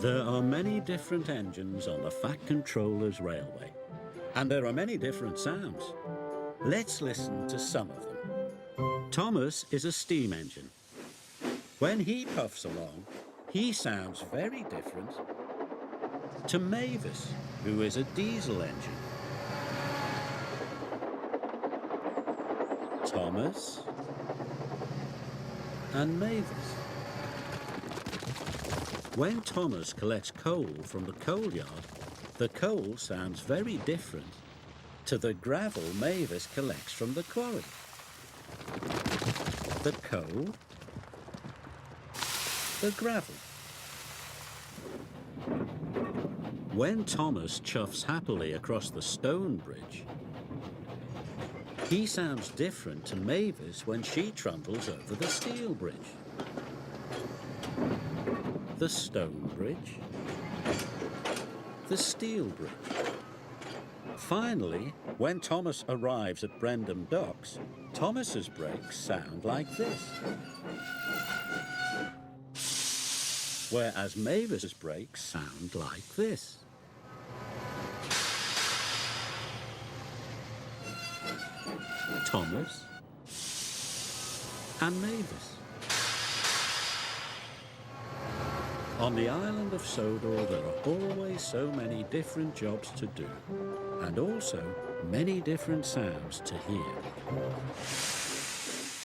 There are many different engines on the Fat Controllers Railway, and there are many different sounds. Let's listen to some of them. Thomas is a steam engine. When he puffs along, he sounds very different to Mavis, who is a diesel engine. Thomas and Mavis. When Thomas collects coal from the coal yard, the coal sounds very different to the gravel Mavis collects from the quarry. The coal, the gravel. When Thomas chuffs happily across the stone bridge, he sounds different to Mavis when she trundles over the steel bridge. The stone bridge, the steel bridge. Finally, when Thomas arrives at Brendam Docks, Thomas's brakes sound like this, whereas Mavis's brakes sound like this. Thomas and Mavis. On the island of Sodor, there are always so many different jobs to do, and also many different sounds to hear.